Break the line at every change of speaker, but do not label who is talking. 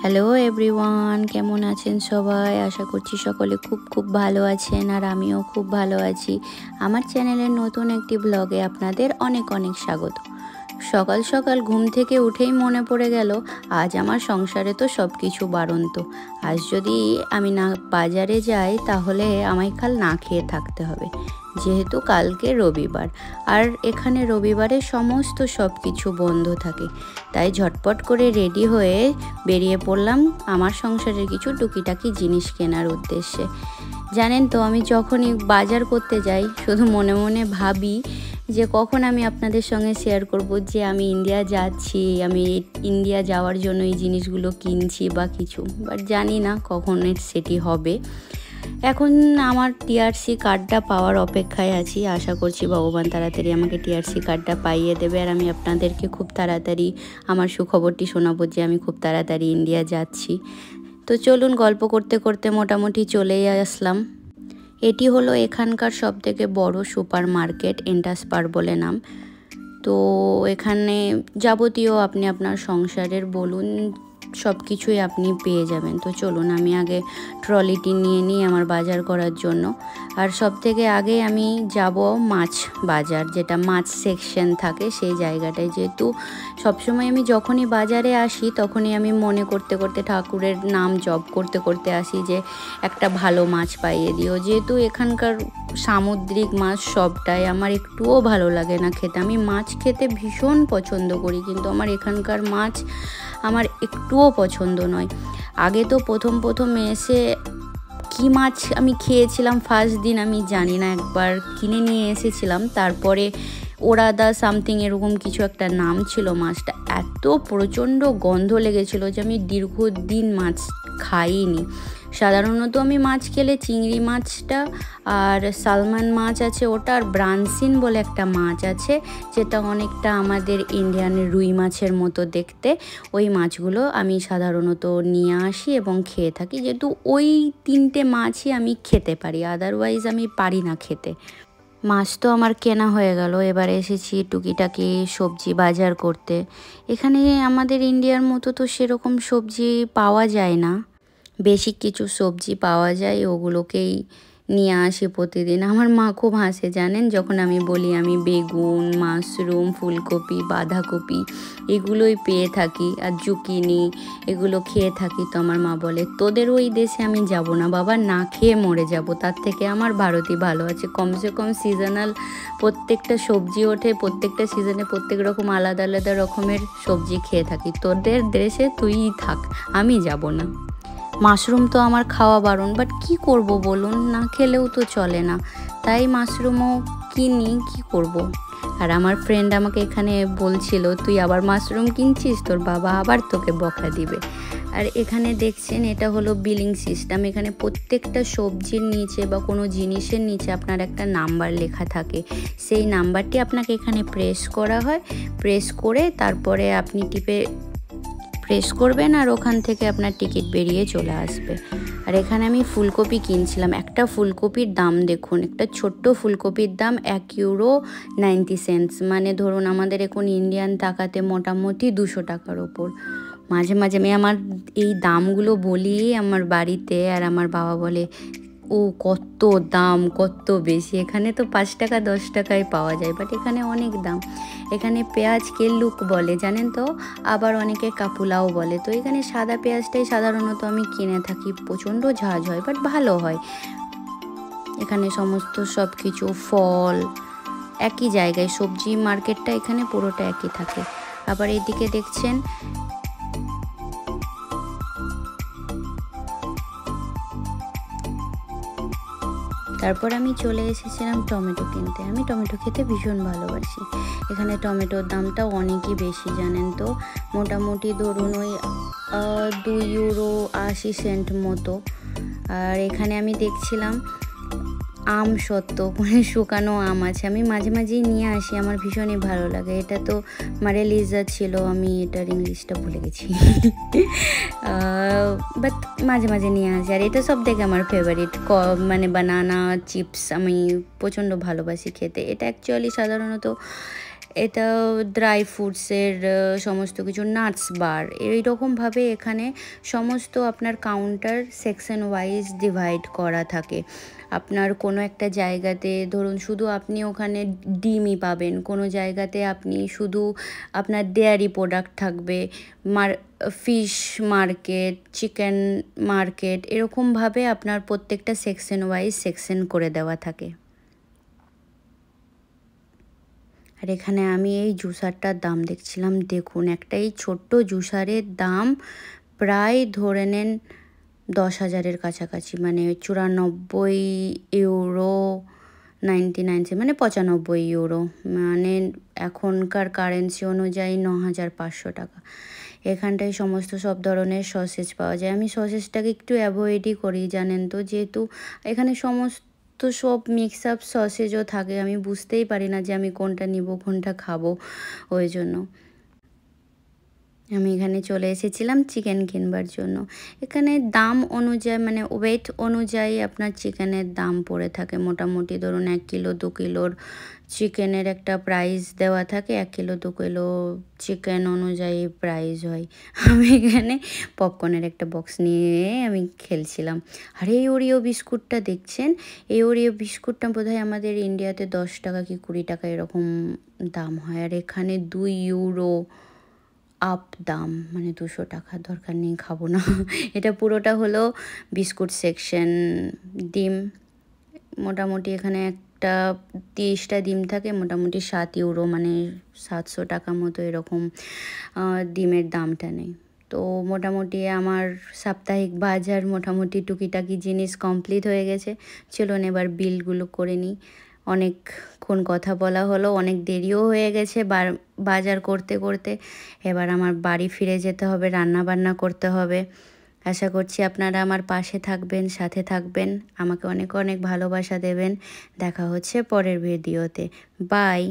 Hello everyone, কেমন আছেন সবাই? আশা করছি সকলে খুব ভালো আছেন, আর আমিও খুব ভালো আছি। আমার চ্যানেলের নতুন একটি ব্লগে আপনাদের অনেক স্বাগত। সকাল সকাল ঘুম থেকে উঠেই মনে পড়ে গেল আজ আমার সংসারে তো সব কিছু বাড়ন্ত। আজ যদি আমি না বাজারে যাই তাহলে আমায় কাল না খেয়ে থাকতে হবে, যেহেতু কালকে রবিবার। আর এখানে রবিবারে সমস্ত সব কিছু বন্ধ থাকে। তাই ঝটপট করে রেডি হয়ে বেরিয়ে পড়লাম আমার সংসারের কিছু টুকিটাকি জিনিস কেনার উদ্দেশ্যে। জানেন তো, আমি যখনই বাজার করতে যাই শুধু মনে মনে ভাবি যে কখন আমি আপনাদের সঙ্গে শেয়ার করব যে আমি ইন্ডিয়া যাচ্ছি, আমি ইন্ডিয়া যাওয়ার জন্য এই জিনিসগুলো কিনছি বা কিছু, বাট জানি না কখন সেটি হবে। এখন আমার টিআরসি কার্ডটা পাওয়ার অপেক্ষায় আছি। আশা করছি ভগবান তাড়াতাড়ি আমাকে টিআরসি কার্ডটা পাইয়ে দেবে, আর আমি আপনাদেরকে খুব তাড়াতাড়ি আমার সুখবরটি শোনাবো যে আমি খুব তাড়াতাড়ি ইন্ডিয়া যাচ্ছি। তো চলুন, গল্প করতে করতে মোটামুটি চলেই আসলাম। এটি হলো এখানকার সবথেকে বড় সুপার মার্কেট, এন্টাসপার বলে নাম। তো এখানে যাবতীয় আপনি আপনার সংসারের বলুন সব কিছুই আপনি পেয়ে যাবেন। তো চলুন আমি আগে ট্রলিটি নিয়ে নিই আমার বাজার করার জন্য। আর সব থেকে আগে আমি যাব মাছ বাজার, যেটা মাছ সেকশন থাকে সেই জায়গাটায়। যেহেতু সবসময় আমি যখনই বাজারে আসি তখনই আমি মনে করতে করতে ঠাকুরের নাম জপ করতে করতে আসি যে একটা ভালো মাছ পাইয়ে দিও। যেহেতু এখানকার সামুদ্রিক মাছ সবটাই আমার একটুও ভালো লাগে না খেতে। আমি মাছ খেতে ভীষণ পছন্দ করি, কিন্তু আমার এখানকার মাছ আমার একটুও পছন্দ নয়। আগে তো প্রথম এসে কী মাছ আমি খেয়েছিলাম ফার্স্ট দিন আমি জানি না, একবার কিনে নিয়ে এসেছিলাম, তারপরে ওরাদা সামথিং এরকম কিছু একটা নাম ছিল মাছটা। এত প্রচণ্ড গন্ধ লেগেছিল যে আমি দীর্ঘদিন মাছ খাইনি। সাধারণত আমি মাছ খেলে চিংড়ি মাছটা আর সালমান মাছ আছে ওটা, আর ব্রানসিন বলে একটা মাছ আছে যেটা অনেকটা আমাদের ইন্ডিয়ানের রুই মাছের মতো দেখতে। ওই মাছগুলো আমি সাধারণত নিয়ে আসি এবং খেয়ে থাকি, যেহেতু ওই তিনটে মাছই আমি খেতে পারি, আদারওয়াইজ আমি পারি না খেতে। মাছ তো আমার কেনা হয়ে গেল, এবার এসেছি টুকিটাকি সবজি বাজার করতে। এখানে আমাদের ইন্ডিয়ার মতো তো সেরকম সবজি পাওয়া যায় না, বেসিক কিছু সবজি পাওয়া যায়, ওগুলোকেই নিয়ে আসি প্রতিদিন। আমার মা খুব হাসে জানেন যখন আমি বলি আমি বেগুন, মাশরুম, ফুলকপি, বাঁধাকপি এগুলোই পেয়ে থাকি, আর জুকিনি এগুলো খেয়ে থাকি। তো আমার মা বলে তোদের ওই দেশে আমি যাব না বাবা, না খেয়ে মরে যাব, তার থেকে আমার ভারতই ভালো আছে। কমসে কম সিজনাল প্রত্যেকটা সবজি ওঠে, প্রত্যেকটা সিজনে প্রত্যেক রকম আলাদা আলাদা রকমের সবজি খেয়ে থাকি। তোদের দেশে তুই থাক, আমি যাব না। মাশরুম তো আমার খাওয়া বারণ, বাট কি করব বলুন, না খেলেও তো চলে না, তাই মাশরুমও কিনি, কি করব। আর আমার ফ্রেন্ড আমাকে এখানে বলছিল তুই আবার মাশরুম কিনছিস, তোর বাবা আবার তোকে বকা দিবে। আর এখানে দেখছেন এটা হলো বিলিং সিস্টেম। এখানে প্রত্যেকটা সবজির নিচে বা কোনো জিনিসের নিচে আপনার একটা নাম্বার লেখা থাকে, সেই নাম্বারটি আপনাকে এখানে প্রেস করা হয়। প্রেস করে তারপরে আপনি প্রেস করবেন আর ওখান থেকে আপনার টিকিট বেরিয়ে চলে আসবে। আর এখানে আমি ফুলকপি কিনছিলাম। একটা ফুলকপির দাম দেখুন, একটা ছোট্ট ফুলকপির দাম €1.90, মানে ধরুন আমাদের এখন ইন্ডিয়ান টাকাতে মোটামুটি 200 টাকার ওপর। মাঝে মাঝে আমি আমার এই দামগুলো বলি আমার বাড়িতে, আর আমার বাবা বলে ও কত দাম, কত বেশি। এখানে তো 5 টাকা 10 টাকায় পাওয়া যায়, বাট এখানে অনেক দাম। এখানে পেঁয়াজকে লুক বলে জানেন তো, আবার অনেকে কাপুলাও বলে। তো এখানে সাদা পেঁয়াজটাই সাধারণত আমি কিনে থাকি, প্রচণ্ড ঝাঁজ হয় বাট ভালো হয়। এখানে সমস্ত সব কিছু ফল একই জায়গায়, সবজি মার্কেটটা এখানে পুরোটা একই থাকে। আবার এদিকে দেখছেন তারপর আমি চলে এসেছিলাম টমেটো কিনতে। আমি টমেটো খেতে ভীষণ ভালোবাসি। এখানে টমেটোর দামটাও অনেকই বেশি জানেন তো, মোটামুটি ধরুন ওই €2.80 মতো। আর এখানে আমি দেখছিলাম আম সত্ত্ব, মানে শুকানো আম আছে, আমি মাঝে মাঝেই নিয়ে আসি, আমার ভীষণই ভালো লাগে। এটা তো মারেলিজা ছিল, আমি এটার ইংলিশটা ভুলে গেছি বাট মাঝে মাঝে নিয়ে আসি। আর এটা সব থেকে আমার ফেভারিট, মানে বানানা চিপস আমি প্রচণ্ড ভালোবাসি খেতে। এটা অ্যাকচুয়ালি সাধারণত এটা ড্রাই ফ্রুটসের সমস্ত কিছু নাটস বার, এইরকমভাবে এখানে সমস্ত আপনার কাউন্টার সেকশন ওয়াইজ ডিভাইড করা থাকে। আপনার কোনো একটা জায়গাতে ধরুন শুধু আপনি ওখানে ডিমই পাবেন, কোনো জায়গাতে আপনি শুধু আপনার ডেয়ারি প্রোডাক্ট থাকবে, ফিশ মার্কেট, চিকেন মার্কেট, এরকমভাবে আপনার প্রত্যেকটা সেকশন ওয়াইজ সেকশন করে দেওয়া থাকে। আর এখানে আমি এই জুসারটার দাম দেখছিলাম, দেখুন একটা এই ছোট্ট জুসারের দাম প্রায় ধরে নেন 10,000-এর কাছাকাছি, মানে 94 ইউরো 99, মানে 95 ইউরো, মানে এখনকার কারেন্সি অনুযায়ী 9,500 টাকা। এখানটায় সমস্ত সব ধরনের সসেজ পাওয়া যায়। আমি সসেজটাকে একটু অ্যাভয়েডই করি জানেন তো, যেহেতু এখানে সমস্ত সব মিক্স আপ সসেজও থাকে, আমি বুঝতেই পারি না যে আমি কোনটা নিব কোনটা খাবো, ওই জন্য আমি এখানে চলে এসেছিলাম চিকেন কিনবার জন্য। এখানে দাম অনুযায়ী মানে ওয়েট অনুযায়ী আপনার চিকেনের দাম পড়ে থাকে, মোটামুটি ধরুন 1 কিলো 2 কিলোর চিকেনের একটা প্রাইস দেওয়া থাকে, 1 কিলো 2 কিলো চিকেন অনুযায়ী প্রাইস হয়। আমি এখানে পপকর্নের একটা বক্স নিয়ে আমি খেলছিলাম। আর এই ওরিও বিস্কুটটা দেখছেন, এই ওরিও বিস্কুটটা বোধহয় আমাদের ইন্ডিয়াতে 10 টাকা কি 20 টাকা এরকম দাম হয়, আর এখানে 2 ইউরো আপ দাম, মানে 200 টাকা। দরকার নেই, খাবো না। এটা পুরোটা হলো বিস্কুট সেকশন। ডিম মোটামুটি এখানে একটা 30টা ডিম থাকে, মোটামুটি 7 ইউরো, মানে 700 টাকা মতো এরকম ডিমের দামটা নেই। তো মোটামুটি আমার সাপ্তাহিক বাজার মোটামুটি টুকিটাকি জিনিস কমপ্লিট হয়ে গেছে। চলুন এবার বিলগুলো করে নিই। অনেকক্ষণ কথা বলা হলো, অনেক দেরিও হয়ে গেছে বাজার করতে করতে। এবার আমার বাড়ি ফিরে যেতে হবে, রান্না বান্না করতে হবে। আশা করছি আপনারা আমার পাশে থাকবেন, সাথে থাকবেন, আমাকে অনেক অনেক ভালোবাসা দেবেন। দেখা হচ্ছে পরের ভিডিওতে। বাই।